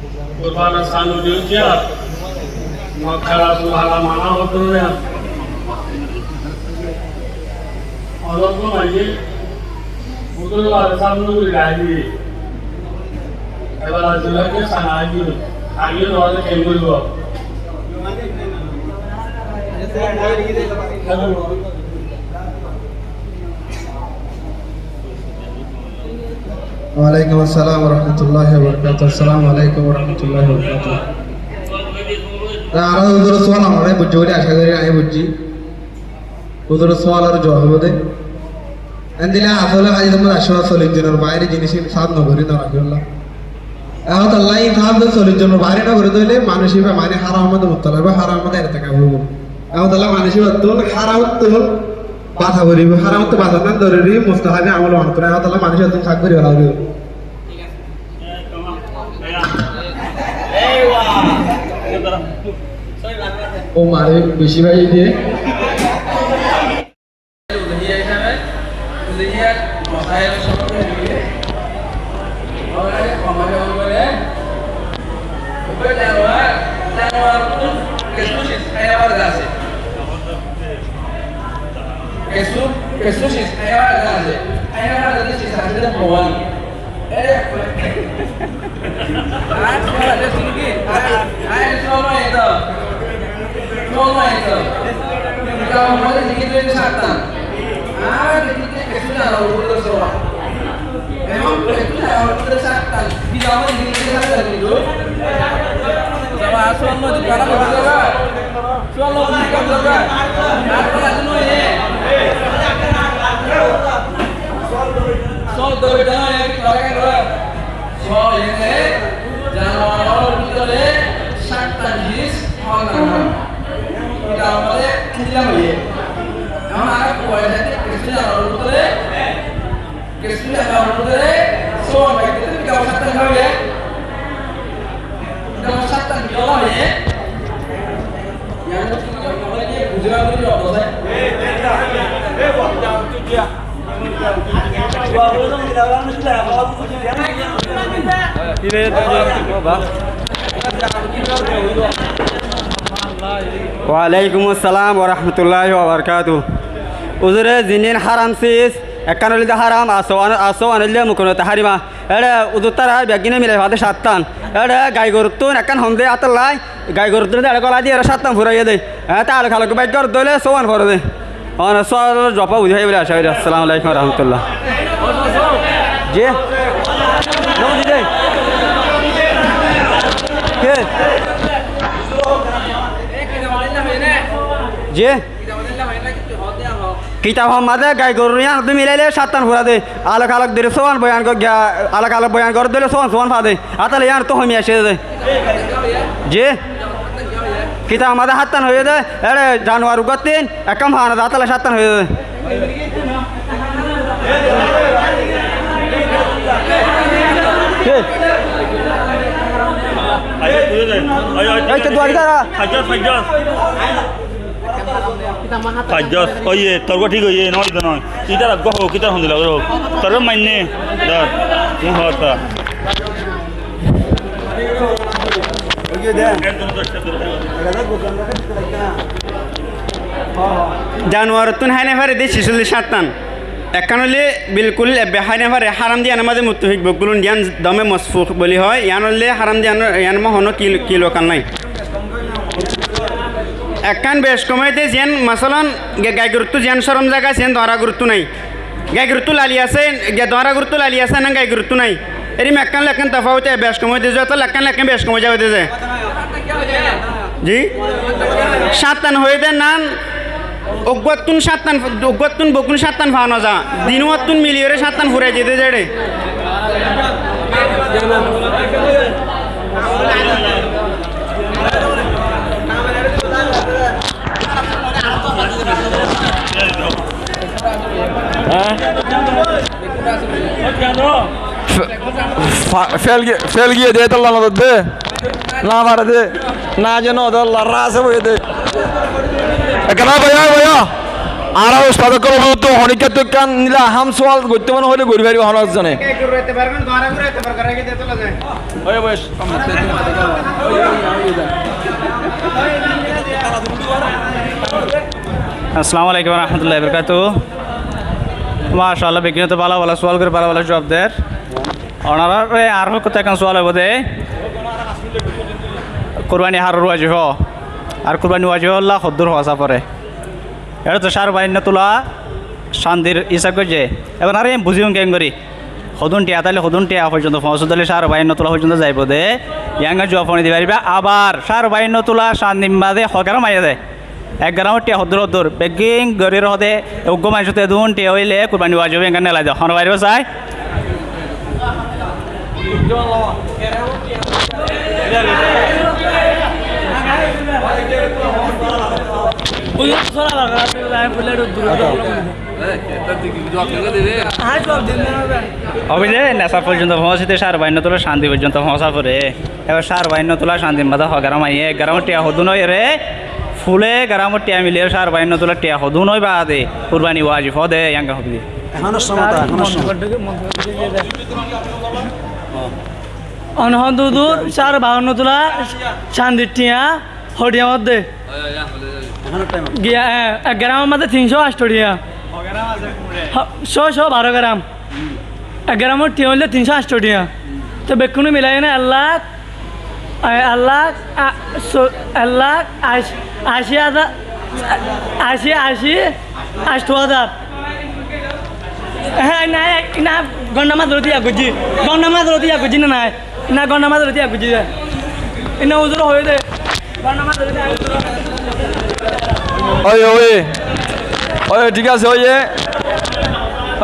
Kurban sanu dia makala suhala mana hotu ya Allah ko aje butul wal sanu lagi ebar ajula ke sanaji ayo wal kembulu Waalaikumsalam warahmatullahi wabarakatuh. Assalamualaikum warahmatullahi wabarakatuh. Ara udur soal amare bujjori asha kori ai bujji. Udur soal ar jawab bode. Andila asala ai damar ashwa solin jonar bayre jinishi saad nagori na rakhullah. Ahad Allah in saad solin jonar bayre nagori dole manushi be mane haramad mutalaba haramad irtikab hobo. Ahad Allah manushi batul haram tul বাধা করিব হারাম তো বাধা না ধরে মুস্তাহাবি আমল মানতে না আল্লাহ মানুষের তুমি থাক করি ভালো ও মারে বেশি ভাই দিয়ে Jesús es ayah ada sisa ada bawang. Ada sini. Semua itu. Kalau mau sedikit itu satan. Kita Jesús ada urut semua. Memang Jesús ada urut satan. Bila mau sedikit satan itu. Sama asuhan mau dikara berapa? Soal mau dikara berapa? Apa lagi ni? Soal berbeda yang kita lakukan. Soal ini jangan kita le syaitan jis orang. Kita boleh tidak boleh. Yang ada kuat jadi Kristus orang boleh. Kristus orang boleh. Soal kita tidak syaitan boleh. Tidak syaitan boleh. Yang kita boleh bukan itu apa sih? Bukan itu dia. Waalaikumsalam warahmatullahi wabarakatuh. Uzure zinin haram sis ekkan olida haram aso anilya mukono taharima ede udutara begine mile fade satan ede gai gorutun ekkan honde atallai gai gorutun ede kola di era satan furaiye de ta al khalak bai gor dole sowan forode ana soal japa buzi hai bole asha ide assalamu alaikum warahmatullah je no dide ke je kita hamada gai gorunya tu milele satan furade ala khalak dire sowan bayan ko gya ala khalak bayan kor dole sowan fade atale yan to homi ashe de je kita hamada hatan hoye de ere janwar ugatin ekam hana atale satan hoye de ayo itu dua kita Fajas, oh iya, terus ठीक है ये नौ इधर नौ, इधर अब हो किधर होने लगा रो, terus mainnya, dah, मुँह आता। जानवर तुन है ना फिर देश शिशुल शातन, एकानोले बिल्कुल बेहाने फिर हराम दिया नमाज़ मुत्तफ़िक बकुलन दियान दमे मस्फूक बोली है, यानोले हराम दियान यान में होनो किलो kan नहीं। Akan besh komite zian masalan gai gurutu zian sharam jaga zian dwara gurutu nai gai gurutu laliyase gai dwara gurutu laliyase nang gai gurutu nai eri mekkan lekan tafawut hai besh komite jo to lekan besh komite jawde je ji shatan hoye de nan ogwatun bokun shatan phano ja dinwatun miliyore shatan furai jede jede fail गए दे तो लाना दे ना मार दे ना जनो तो लर्रा से वो दे कना भैया আর উস্তাদ করব তো হনিকা তো কান নিলা হাম সওয়াল করতে মনে হলে গরি ভারি হনস জানে ওই বয়স আসসালামু আলাইকুম রহমতুল্লাহ বরকাতু মাশাআল্লাহ বেগিনে তো ভালো ভালো সোয়াল করে ভালো ভালো জবাব দেয় ওনারা আর কত এখন সোয়াল হবে দে কোরবানি হারর ওয়াজিব আর কোরবানি ওয়াজিব আল্লাহ খদ্দুর হওয়া পরে এটা তো সার বাইন তোলা শান্তির ইচ্ছা করছে এখন আর আমি বুঝিও কেন করি সদুন টিয়া তাহলে সদুন টিয়া পর্যন্ত পৌঁছলে সার বাইন তোলা পর্যন্ত যাইব দে ইয়াঙ্গা জোয়া ফোনে দিতে পারবা আবার সার বাইন তোলা শান্তি বাদে হকার মাইয়া দেয় 11 টিয়া হদ্দুর হদ্দুর বেগিং গরির হদে উগ্র মানুষতে দুন টিয়া হইলে কোরবানি ওয়াজিব এখানে নেলা দেয় হন বাইরে চাই অভিজে নেশা পর্যন্ত পৌঁছিতে সার বাইন্য তোলা শান্তি পর্যন্ত পৌঁছা পড়ে এবার সার বাইন্য তোলা শান্তি মাথা হগারা মাইয়ে 11 টিয়া হদু নয় রে ফুলে 11 টিয়া মিলিয়ে সার বাইন্য তোলা টিয়া হদু নয় বা দে কুরবানি ওয়াজিব হদে ইয়াঙ্গা হবি অনহদুদু 452 তোলা শান্তি টিয়া হডিয়া মধ্যে গিয়া 11 মধ্যে 308 টিয়া 112 গ্রাম 11 টিয়া হলে 308 টিয়া তো বেকুনি মিলাই না আল্লাহ 80,000 হ্যাঁ না না গন্ডামা ধরতে আগুজি গন্ডামা ধরতে আগুজি না না গন্ডামা ধরতে আগুজি ইনা উজুর হয়ে দে গন্ডামা ধরতে ওই ওই ওই ঠিক আছে ওই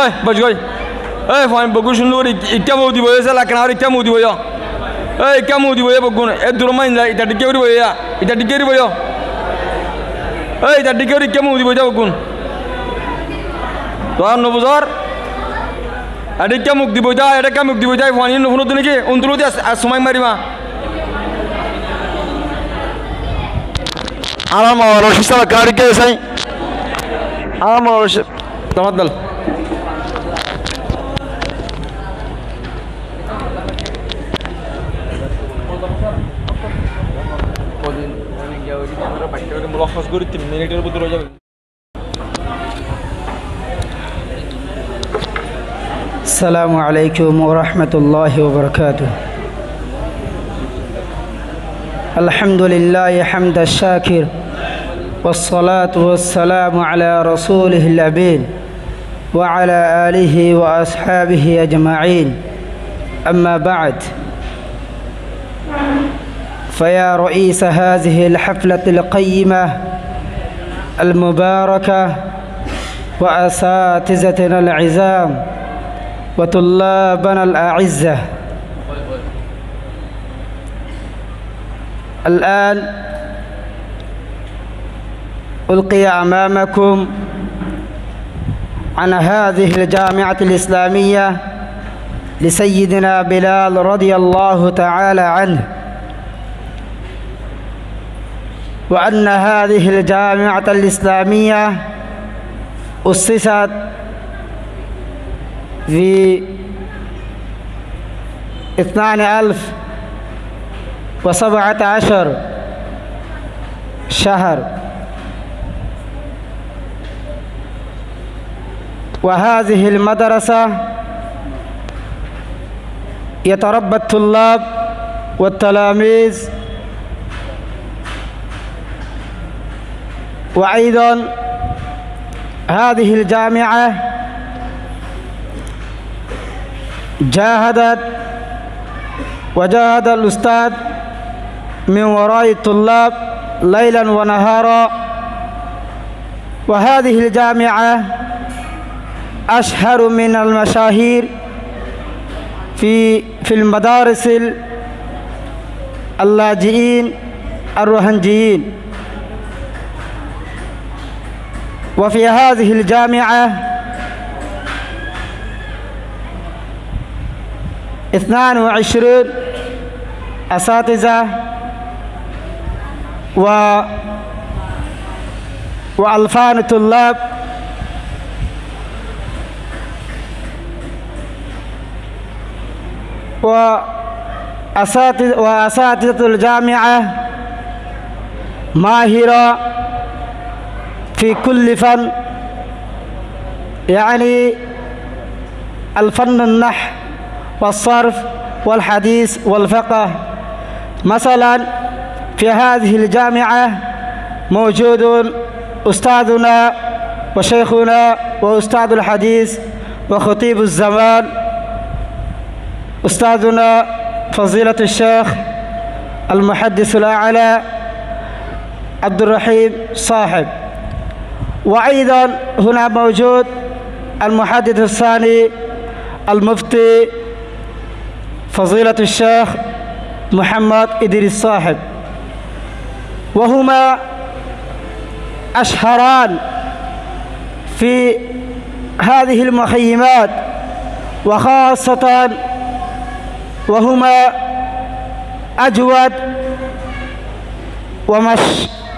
ওই বস গই ওই ফোন বগু শুনলো ইকা মুদি বয়ে যা লাকনা আর ইকা মুদি বয়ে ওই ইকা মুদি বয়ে বগুন এ দুরমাইন যা এটা টিকে বয়ে এটা টিকে বয়ে ওই এটা টিকে ইকা মুদি বয়ে যা বগুন তো আর নবুজার এটা ইকা মুক দিব যা এটা কা মুক দিব যা ফোন ইন ফোন তো নাকি অন্তরতে সময় মারিমা আমার মা রশিদ সাহেব গাড়ি কে সাই আমার মা রশিদ তফাদ্দল السلام عليكم ورحمة الله وبركاته الحمد لله حمد الشاكر والصلاة والسلام على رسوله الأمين وعلى آله وأصحابه أجمعين أما بعد فيا رئيس هذه الحفلة القيمة المباركة وأساتذتنا العزام وطلابنا الأعزة الآن ألقي أمامكم عن هذه الجامعة الإسلامية لسيدنا بلال رضي الله تعالى عنه وأن هذه الجامعة الإسلامية أسست في 12,017 شهر وهذه المدرسة يتربى الطلاب والتلاميذ وأيضا هذه الجامعة جاهدت وجاهد الأستاذ من وراء الطلاب ليلا ونهارا وهذه الجامعة أشهر من المشاهير في المدارس اللاجئين الروهنجيين وفي هذه الجامعة 22 أساتذة وألفان طلاب وأساتذة الجامعة ماهرة في كل فن، يعني الفن النحو والصرف والحديث والفقه. مثلا في هذه الجامعة موجود أستاذنا وشيخنا وأستاذ الحديث وخطيب الزمان أستاذنا فضيلة الشيخ المحدث الأعلى عبد الرحيم صاحب. وأيضا هنا موجود المحدث الثاني المفتي فضيلة الشيخ محمد إدريس صاحب، وهما أشهران في هذه المخيمات، وخاصة وهما أجود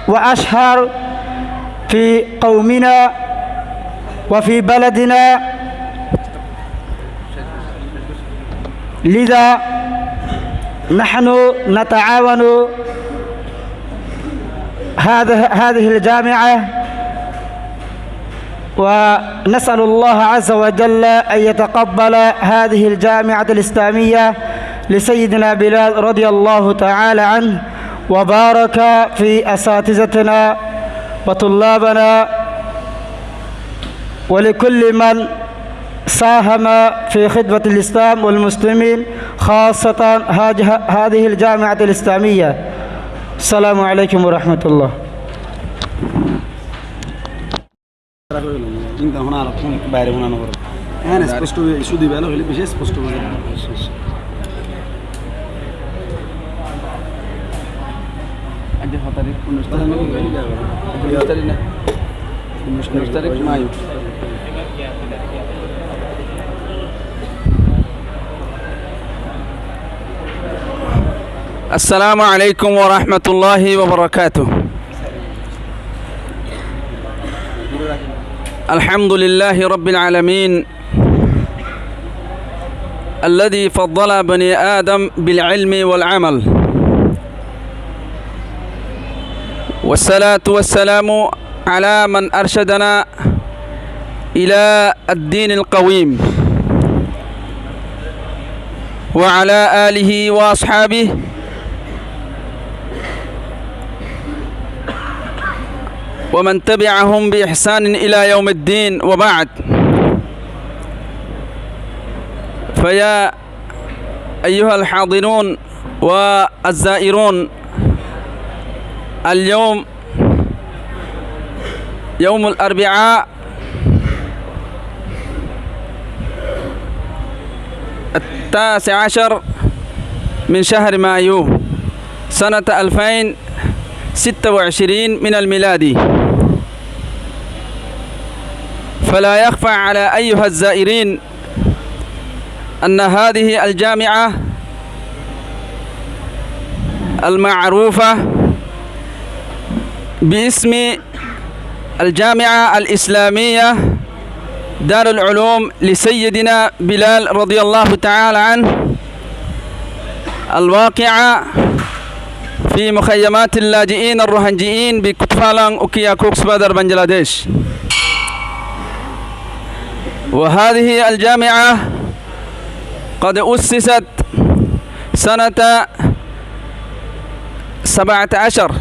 وأشهر في قومنا وفي بلدنا. لذا نحن نتعاون هذه الجامعة، ونسأل الله عز وجل أن يتقبل هذه الجامعة الإسلامية لسيدنا بلال رضي الله تعالى عنه، وبارك في أساتذتنا وطلابنا ولكل من ساهم في خدمة الإسلام والمسلمين، خاصة هذه الجامعة الإسلامية. السلام عليكم ورحمة الله. السلام عليكم ورحمة الله وبركاته. الحمد لله رب العالمين الذي فضل بني آدم بالعلم والعمل، والصلاة والسلام على من أرشدنا إلى الدين القويم، وعلى آله وأصحابه ومن تبعهم بإحسان إلى يوم الدين. وبعد، فيا أيها الحاضرون والزائرون، اليوم يوم الأربعاء 19 من شهر مايو سنة 2026 من الميلادي. فلا يخفى على أيها الزائرين أن هذه الجامعة المعروفة باسم الجامعة الإسلامية دار العلوم لسيدنا بلال رضي الله تعالى عنه، الواقعة في مخيمات اللاجئين الروهنجيين بكتفالان أوكيا كوكس بادر بنجلاديش. وهذه الجامعة قد أسست سنة 17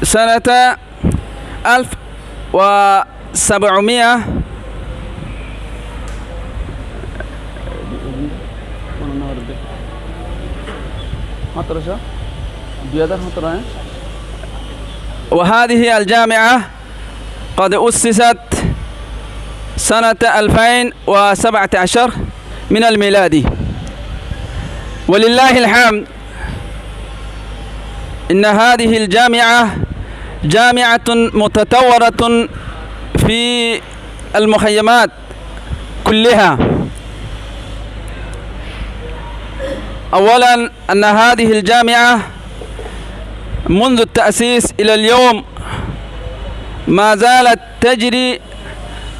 سنة 1700 وهذه الجامعة قد أسست سنة 2017 من الميلادي. ولله الحمد إن هذه الجامعة جامعة متطورة في المخيمات كلها. أولا أن هذه الجامعة منذ التأسيس إلى اليوم ما زالت تجري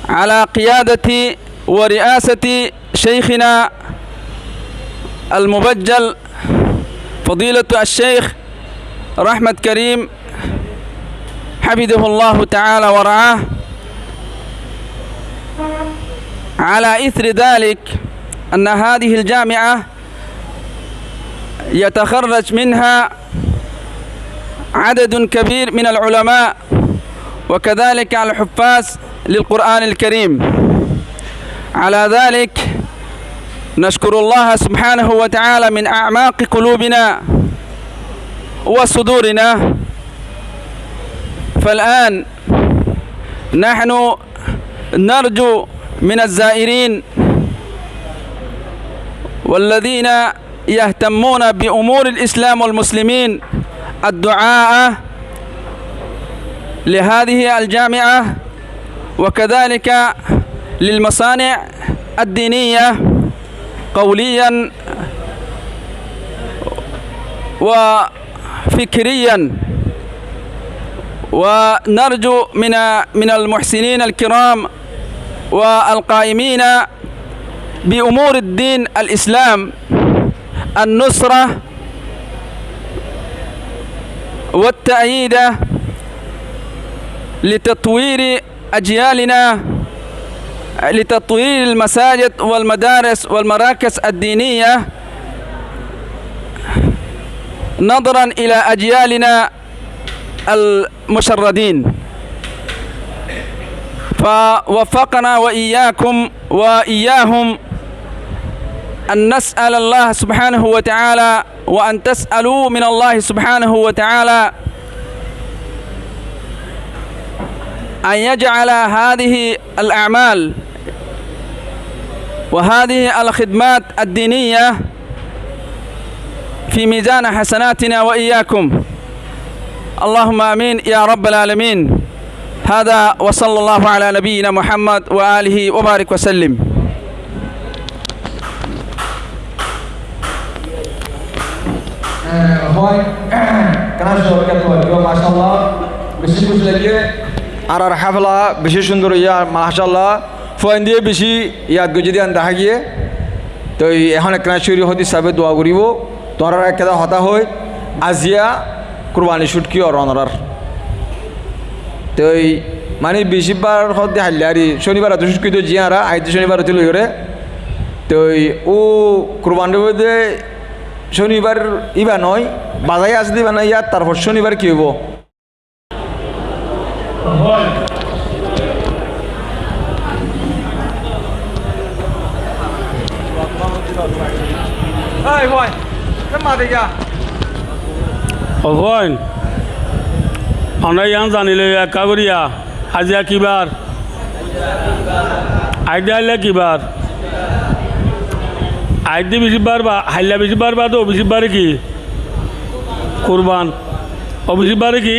على قيادة ورئاسة شيخنا المبجل فضيلة الشيخ رحمت كريم حفظه الله تعالى ورعاه. على إثر ذلك أن هذه الجامعة يتخرج منها عدد كبير من العلماء وكذلك الحفاظ للقرآن الكريم. على ذلك نشكر الله سبحانه وتعالى من أعماق قلوبنا وصدورنا. فالآن نحن نرجو من الزائرين والذين يهتمون بأمور الإسلام والمسلمين الدعاء لهذه الجامعة وكذلك للمصانع الدينية قوليا وفكريا. ونرجو من المحسنين الكرام والقائمين بأمور الدين الإسلام النصرة والتأييد لتطوير أجيالنا، لتطوير المساجد والمدارس والمراكز الدينية نظرا إلى أجيالنا المشردين. فوفقنا وإياكم وإياهم أن نسأل الله سبحانه وتعالى وأن تسألوا من الله سبحانه وتعالى أن يجعل هذه الأعمال وهذه الخدمات الدينية في ميزان حسناتنا وإياكم. اللهم آمين يا رب العالمين. هذا وصلى الله على نبينا محمد وآله وبارك وسلم. আর হাফলা বেশি সুন্দর ইয়া মাশাআল্লাহ ফয়েন দিয়ে বেশি ইয়াদ গজি দিয়ে দেখা গিয়ে তো এখন একটা শরীর হদি সাবে দোয়া করিব তোরা একটা হতা হয় আজিয়া কুরবানি শুটকি আর অনরার তো মানে বেশিবার হতে হাইলারি শনিবার এত শুটকি তো জিয়ারা আইতে শনিবার হতে লইরে তো ও কুরবানি মধ্যে শনিবার ইবা নয় বাজাই আজ দিবা না ইয়ার তারপর শনিবার কি হইব অভয় আমরা ইয়ান জানিলে একা করিয়া আজিয়া কিবার আইডিয়া হাইলে কিবার আইডি বেশিবার বা হাইলা বেশিবার বা তো বেশিবারে কি কুরবান অবেশিবারে কি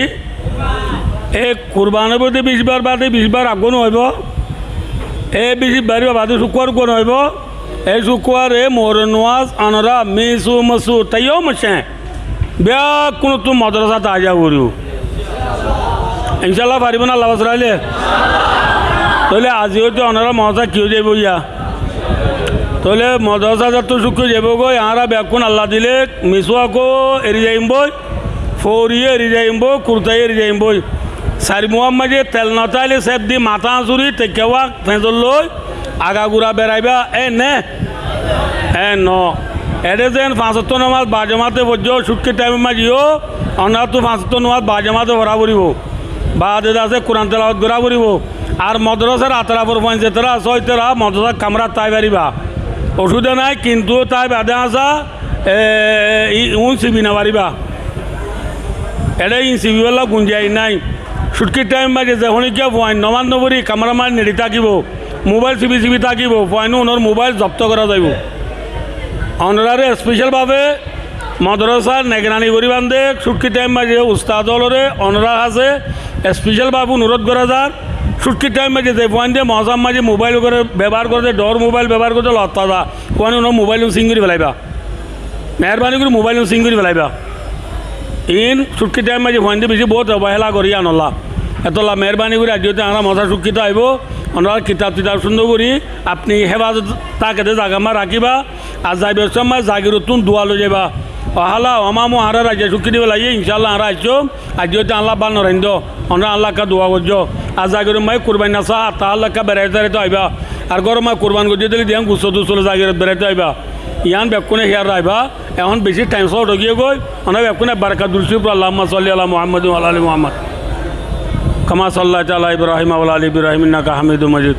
এ কুরবানের মধ্যে বেশিবার বাদে বেশিবার আগুন হইব এ বেশিবার বাদে শুক্র কোন হইব এই শুক্র এ মোর নওয়াজ আনরা মিসু মসু তাইও মশে বেয়া কোনো তো মাদ্রাসা তাজা করিও ইনশাল্লাহ পারিব না আল্লাহ বসরাইলে তাহলে আজিও তো অনারা মজা কেউ যাইব ইয়া তাহলে মাদ্রাসা যত শুক্র যাব গো ইয়ারা ব্যাকুন আল্লাহ দিলে মিসুয়াকো এরি যাইম বই ফৌরিয়ে এরি যাইম বই কুর্তাই এরি যাইম বই সারি মুহাম্মাদে তেল নতাইলে সেব দি মাথা চুরি তেকেওয়া ফেঁজল লই আগাগুড়া বেড়াইবা এ নে এ ন এডে যেন ৫ নামাজ বাজমাতে বজ্জ শুক্কি টাইম মাজিও অনা তো ৫ নামাজ বাজমাতে ভরা পড়িব বা দেদা আছে কোরআন তেলাওয়াত করা পড়িব আর মাদ্রাসার আতরাপুর পঞ্চায়েতরা ছয়তরা মাদ্রাসা কামরা তাই পারিবা ওষুধে নাই কিন্তু তাই বাদে আসা সিবি না পারিবা এটা সিবিওয়ালা গুঞ্জাই নাই ছুটকির টাইম বাজে যখন কিয়া পয়েন্ট নমান নবরি কামরামান নেড়ি থাকিব মোবাইল চিবি থাকিব পয়েন্ট ওনার মোবাইল জব্দ করা যাইব অনারে স্পেশালভাবে মাদ্রাসার নেগরানি করিবান দে ছুটকির টাইম বাজে উস্তাদ হলরে অনরা আছে স্পেশালভাবে অনুরোধ করা যার ছুটকির টাইম বাজে যে পয়েন্ট দিয়ে মজাম মাঝে মোবাইল করে ব্যবহার করতে ডর মোবাইল ব্যবহার করতে লত্তা দা পয়েন্ট ওনার মোবাইল সিং করে ফেলাইবা মেহরবানি করে মোবাইল সিং করে ফেলাইবা ইন ছুটকির টাইম মাঝে পয়েন্ট বেশি বহুত অবহেলা করি আনলা এতলা মেহরবানি করে আজ আমরা মজা সুক্ষিত আইব ওনারা কিতাব টিতাব সুন্দর করি আপনি হেফাজত তাকে জাগামা রাখিবা আর যাইবার সময় জাগিরতুন দোয়া লই যাবা অহালা অমামু হারা রাজ্য সুখী দিব লাগে ইনশাল্লাহ হারা আসছো আজ হচ্ছে আল্লাহ বান নরেন্দ্র আমরা আল্লাহ কা দোয়া করছো আর জাগির মাই কুরবান নাসা তা আল্লাহ কা বেড়াইতে আইবা আর গরম মাই কুরবান করতে দিলে দিয়ান গুছো দুসলে জাগির বেড়াইতে আইবা ইয়ান বেকুনে হিয়ার রাইবা এখন বেশি টাইম শর্ট হয়ে গই ওনা বেকুনে বারাকা দুলসি আল্লাহ সাল্লি আলা মুহাম্মদ ওয়া আলি মুহাম্মদ কামা সাল্লাল্লাহু আলা ইব্রাহিম ওয়া আলি ইব্রাহিম ইন্নাকা হামিদুম মাজিদ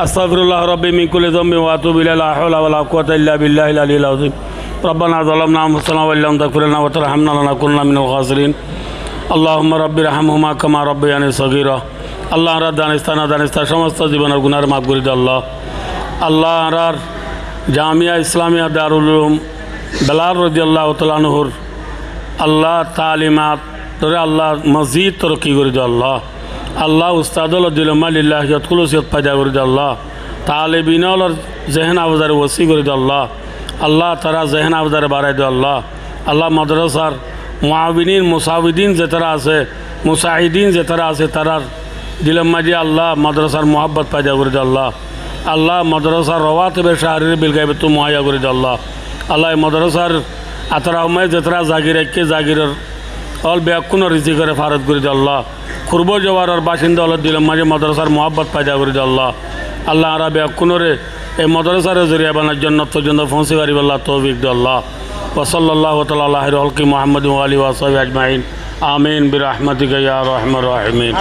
আস্তাগফিরুল্লাহ রাব্বি মিন কুল্লি যামবি ওয়া আতুবু ইলাইহি লা হাওলা ওয়া লা কুওয়াতা ইল্লা বিল্লাহিল আলিয়্যিল আযীম ربنا ظلمنا انفسنا وان لم تغفر لنا وترحمنا لنكونن من الخاسرين اللهم رب ارحمهما كما ربياني صغيرا আল্লাহ আমরা দানিস্তান সমস্ত জীবনের গুনার মাফ করে দাও আল্লাহ আল্লাহ আর জামিয়া ইসলামিয়া দারুল উলুম বেলাল রাদিয়াল্লাহু তাআলা আনহুর আল্লাহ তালিমাত ধরে আল্লাহ মসজিদ তরক্কি করে দাও আল্লাহ আল্লাহ উস্তাদুল দিলমা লিল্লাহ ইয়াতকুলুসিয়ত পয়দা করে দাও আল্লাহ তালিবিনর জেহন আবদার ওসি করে দাও আল্লাহ আল্লাহ তারা জেহন আবদারে বাড়াই দাও আল্লাহ আল্লাহ মাদ্রাসার মুআবিনিন মুসাউদিন যে তারা আছে মুসাহিদিন যে তারা আছে তারার দিলের মাঝে আল্লাহ মাদ্রাসার মোহাব্বত পয়দা করে দাও আল্লাহ আল্লাহ মাদ্রাসার রওয়াতিবের শাহরির বিলগাইবে তো মুহাইয়া করে দাও আল্লাহ আল্লাহ মাদ্রাসার আতরাউমায় যে তারা জাগির একে জাগিরের অল ব্যাকুন রিজি করে ফারত করে দাও আল্লাহ খুরব জওয়ারের বাসিন্দা আল্লাহ দিলের মাঝে মাদ্রাসার মোহাব্বত পয়দা করে দাও আল্লাহ আল্লাহ আরা ব্যাকুনরে এই মাদ্রাসার জরিয়া বানার জন্য পর্যন্ত পৌঁছে পারিব আল্লাহ তৌফিক দাও আল্লাহ ওয়াসাল্লাল্লাহু তাআলা আলা হলকি মুহাম্মদ ওয়া আলিহি ওয়া সাহবিহি আজমাইন আমিন বিরহমাতিকা ইয়া আরহামার রাহিমিন